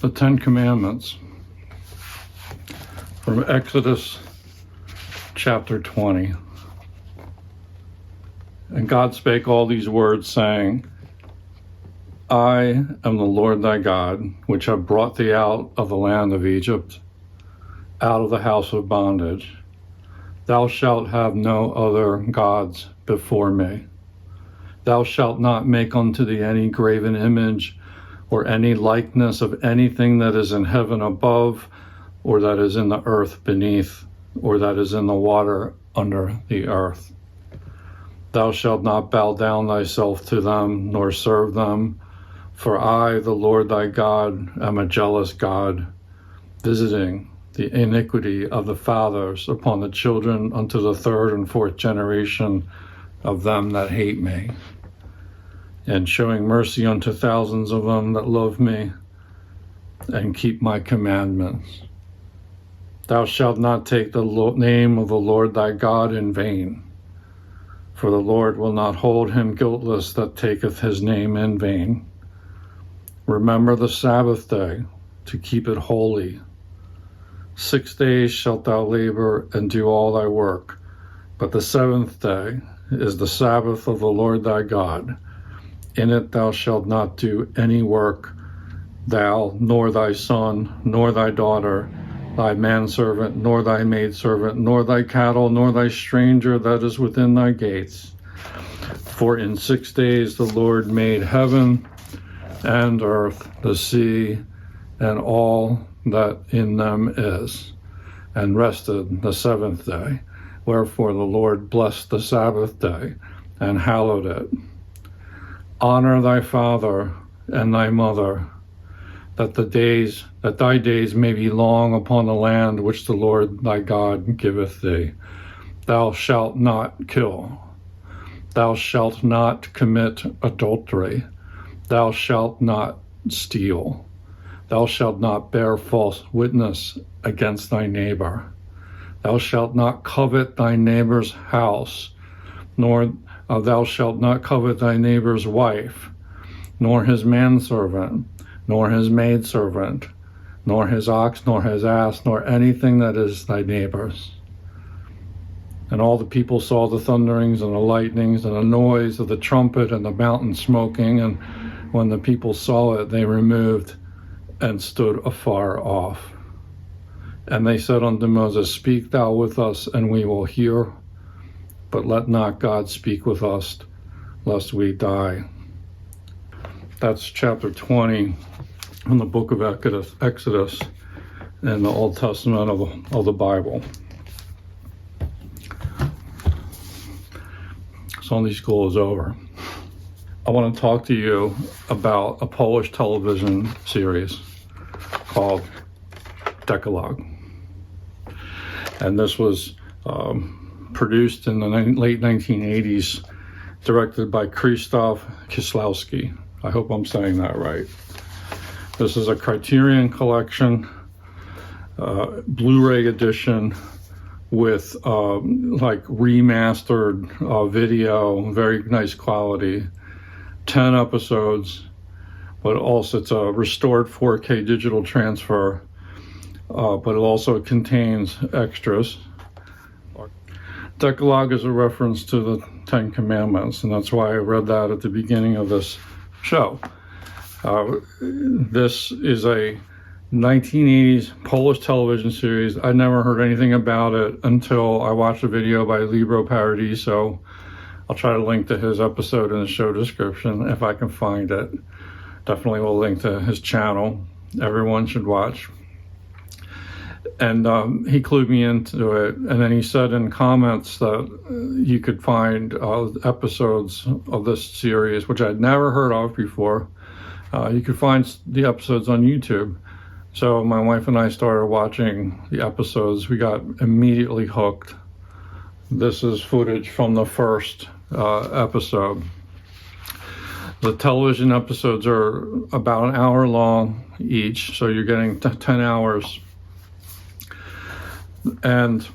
the Ten Commandments from Exodus chapter 20. And God spake all these words, saying, I am the Lord thy God, which have brought thee out of the land of Egypt, out of the house of bondage. Thou shalt have no other gods before me. Thou shalt not make unto thee any graven image, or any likeness of anything that is in heaven above, or that is in the earth beneath, or that is in the water under the earth. Thou shalt not bow down thyself to them, nor serve them, for I, the Lord thy God, am a jealous God, visiting the iniquity of the fathers upon the children unto the third and fourth generation of them that hate me, and showing mercy unto thousands of them that love me and keep my commandments. Thou shalt not take the name of the Lord thy God in vain, for the Lord will not hold him guiltless that taketh his name in vain. Remember the Sabbath day to keep it holy. 6 days shalt thou labor and do all thy work, but the seventh day is the Sabbath of the Lord thy God. In it thou shalt not do any work, thou, nor thy son, nor thy daughter, thy manservant, nor thy maidservant, nor thy cattle, nor thy stranger that is within thy gates. For in 6 days the Lord made heaven and earth, the sea, and all that in them is, and rested the seventh day. Wherefore the Lord blessed the Sabbath day and hallowed it. Honor thy father and thy mother, that thy days may be long upon the land which the Lord thy God giveth thee. Thou shalt not kill. Thou shalt not commit adultery. Thou shalt not steal. Thou shalt not bear false witness against thy neighbor. Thou shalt not covet thy neighbor's house, nor thou shalt not covet thy neighbor's wife, nor his manservant, nor his maidservant, nor his ox, nor his ass, nor anything that is thy neighbor's. And all the people saw the thunderings and the lightnings and the noise of the trumpet and the mountain smoking, and when the people saw it, they removed and stood afar off. And they said unto Moses, Speak thou with us, and we will hear, but let not God speak with us, lest we die. That's chapter 20 in the book of Exodus in the Old Testament of the Bible. Sunday school is over. I want to talk to you about a Polish television series called Dekalog. And this was produced in the late 1980s, directed by Krzysztof Kieślowski. I hope I'm saying that right. This is a Criterion Collection, Blu-ray edition with like remastered video, very nice quality, 10 episodes, but also it's a restored 4K digital transfer, but it also contains extras. Dekalog is a reference to the Ten Commandments, and that's why I read that at the beginning of this show. This is a 1980s Polish television series. I never heard anything about it until I watched a video by Libro Paradiso. I'll try to link to his episode in the show description if I can find it. Definitely will link to his channel. Everyone should watch. And he clued me into it, and then he said in comments that you could find episodes of this series, which I'd never heard of before. You could find the episodes on YouTube. So my wife and I started watching the episodes. We got immediately hooked. This is footage from the first episode. The television episodes are about an hour long each, so you're getting 10 hours. And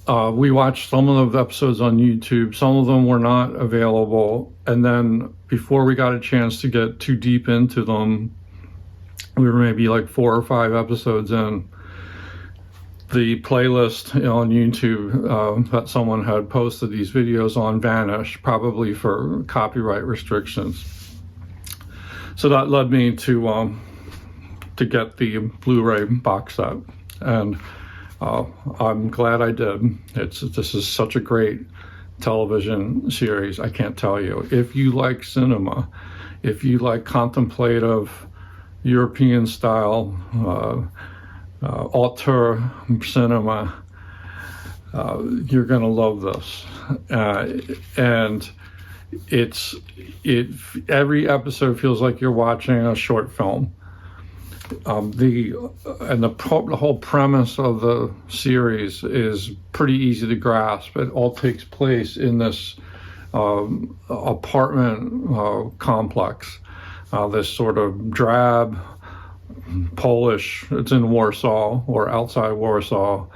we watched some of the episodes on YouTube. Some of them were not available. And then before we got a chance to get too deep into them, we were maybe like 4 or 5 episodes in. The playlist on YouTube that someone had posted these videos on vanished, probably for copyright restrictions. So that led me to get the Blu-ray box set, and I'm glad I did. This is such a great television series. I can't tell you. If you like cinema, if you like contemplative European style auteur cinema, you're gonna love this. And every episode feels like you're watching a short film. The whole premise of the series is pretty easy to grasp. It all takes place in this apartment complex, this sort of drab Polish. It's in Warsaw or outside Warsaw.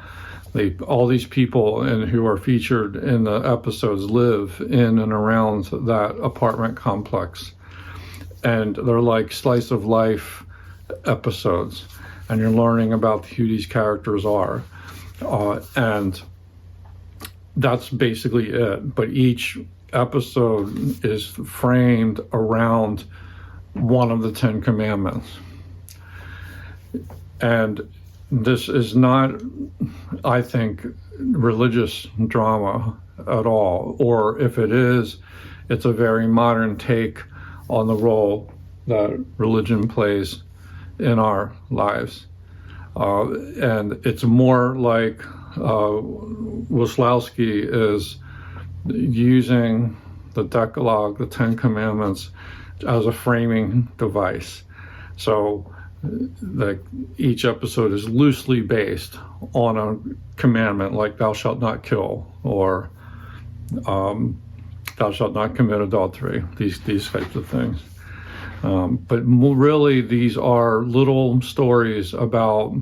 All these people who are featured in the episodes live in and around that apartment complex, and they're like slice of life episodes, and you're learning about who these characters are, and that's basically it. But each episode is framed around one of the 10 commandments. And this is not, I think, religious drama at all. Or if it is, it's a very modern take on the role that religion plays in our lives. And it's more like Kieślowski is using the Dekalog, the 10 Commandments, as a framing device. So each episode is loosely based on a commandment, like thou shalt not kill, or thou shalt not commit adultery, these types of things. But really, these are little stories about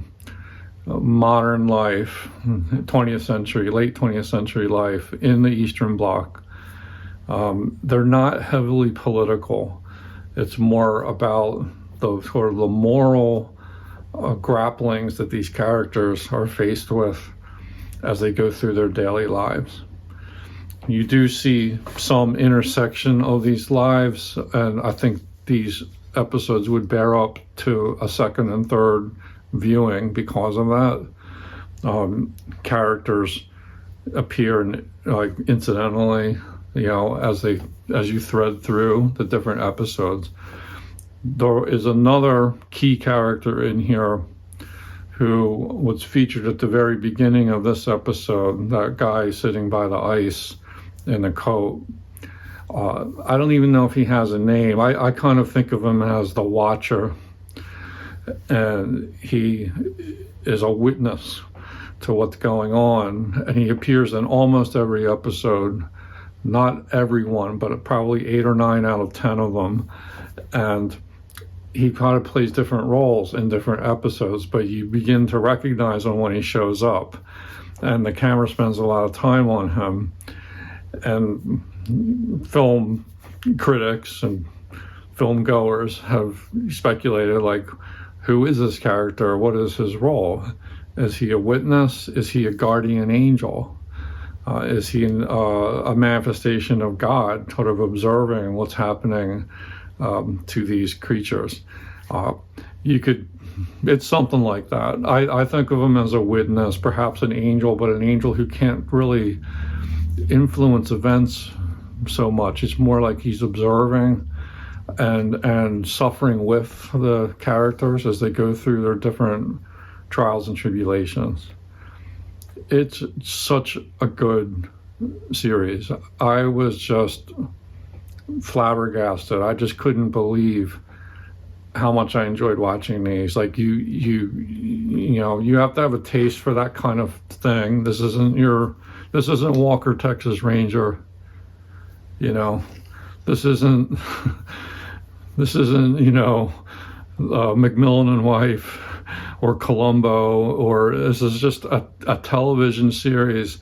modern life, 20th century, late 20th century life in the Eastern Bloc. They're not heavily political. It's more about the sort of the moral grapplings that these characters are faced with as they go through their daily lives. You do see some intersection of these lives, and I think these episodes would bear up to a second and third viewing because of that. Characters appear incidentally, as you thread through the different episodes. There is another key character in here who was featured at the very beginning of this episode, that guy sitting by the ice in a coat. I don't even know if he has a name. I kind of think of him as the Watcher, and he is a witness to what's going on, and he appears in almost every episode. Not every one, but probably 8 or 9 out of 10 of them. And he kind of plays different roles in different episodes, but you begin to recognize him when he shows up. And the camera spends a lot of time on him. And film critics and film goers have speculated, who is this character? What is his role? Is he a witness? Is he a guardian angel? Is he a manifestation of God, sort of observing what's happening to these creatures? It's something like that. I think of him as a witness, perhaps an angel, but an angel who can't really influence events so much. It's more like he's observing and suffering with the characters as they go through their different trials and tribulations. It's such a good series. I was just flabbergasted. I just couldn't believe how much I enjoyed watching these. You have to have a taste for that kind of thing. This isn't Walker, Texas Ranger. This isn't Macmillan and Wife or Columbo, or this is just a television series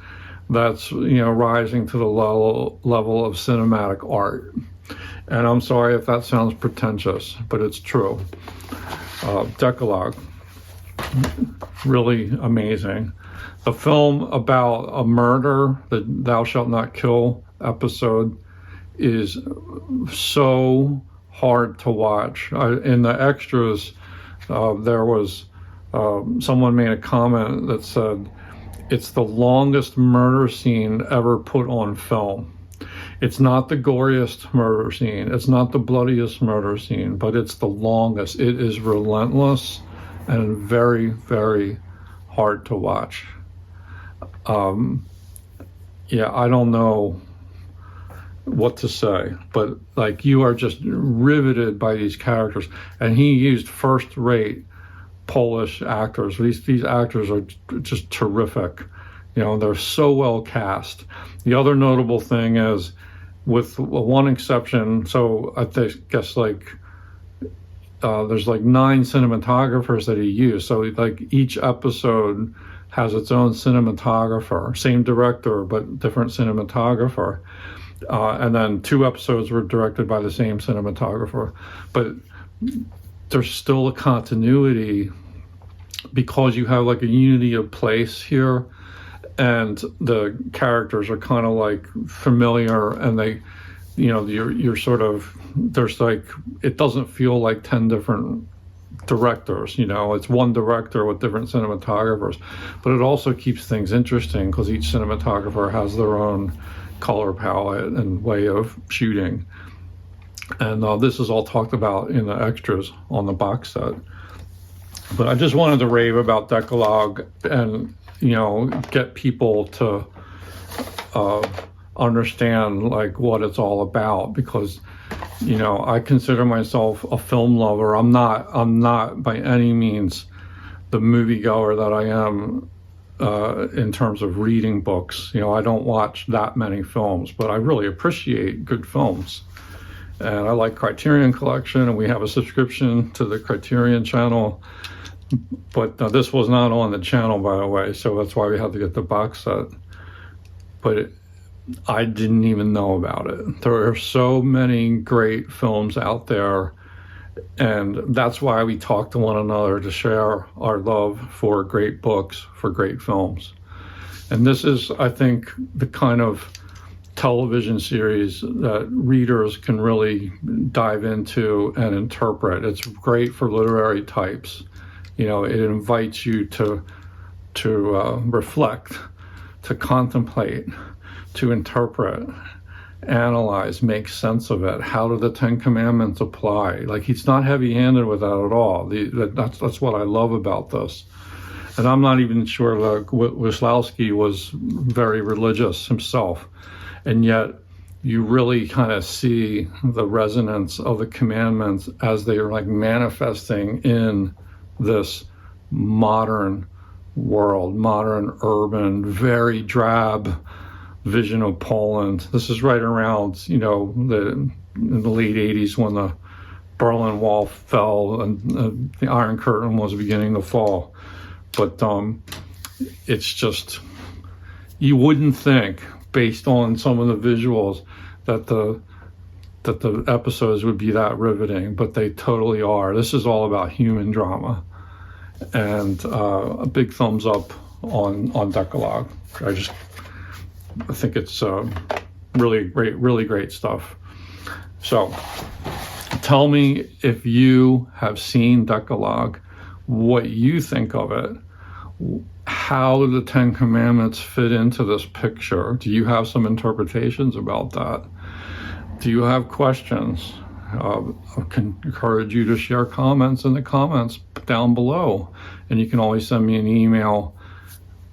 that's rising to the level of cinematic art. And I'm sorry if that sounds pretentious, but it's true. Dekalog. Really amazing. The film about a murder, the Thou Shalt Not Kill episode, is so hard to watch. In the extras, there was someone made a comment that said it's the longest murder scene ever put on film. It's not the goriest murder scene, it's not the bloodiest murder scene, but it's the longest. It is relentless and very, very hard to watch. Yeah, I don't know what to say, but like, you are just riveted by these characters. And he used first-rate Polish actors. These actors are just terrific. You know, they're so well cast. The other notable thing is, with one exception, so I guess like there's like 9 cinematographers that he used. So like each episode has its own cinematographer, same director but different cinematographer. And then 2 episodes were directed by the same cinematographer. But there's still a continuity because you have like a unity of place here, and the characters are kind of like familiar, and they, you know, you're sort of, there's like, it doesn't feel like 10 different directors, you know, it's one director with different cinematographers. But it also keeps things interesting because each cinematographer has their own color palette and way of shooting. And this is all talked about in the extras on the box set. But I just wanted to rave about Dekalog and, you know, get people to understand like what it's all about, because, you know, I consider myself a film lover. I'm not by any means the moviegoer that I am in terms of reading books. You know, I don't watch that many films, but I really appreciate good films. And I like Criterion Collection, and we have a subscription to the Criterion channel. But this was not on the channel, by the way, so that's why we had to get the box set. But I didn't even know about it. There are so many great films out there, and that's why we talk to one another, to share our love for great books, for great films. And this is, I think, the kind of television series that readers can really dive into and interpret. It's great for literary types. You know, it invites you to reflect, to contemplate, to interpret, analyze, make sense of it. How do the 10 Commandments apply? Like, he's not heavy-handed with that at all. That's what I love about this. And I'm not even sure that Kieślowski was very religious himself. And yet you really kind of see the resonance of the commandments as they are like manifesting in this modern world, modern, urban, very drab vision of Poland. This is right around, you know, in the late 80s when the Berlin Wall fell and the Iron Curtain was beginning to fall. But it's just, you wouldn't think, based on some of the visuals, that the episodes would be that riveting, but they totally are. This is all about human drama. And a big thumbs up on Dekalog. I think it's really great stuff. So tell me if you have seen Dekalog, what you think of it. How do the 10 Commandments fit into this picture? Do you have some interpretations about that? Do you have questions? I can encourage you to share comments in the comments down below. And you can always send me an email.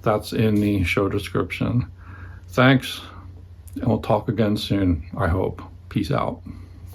That's in the show description. Thanks, and we'll talk again soon, I hope. Peace out.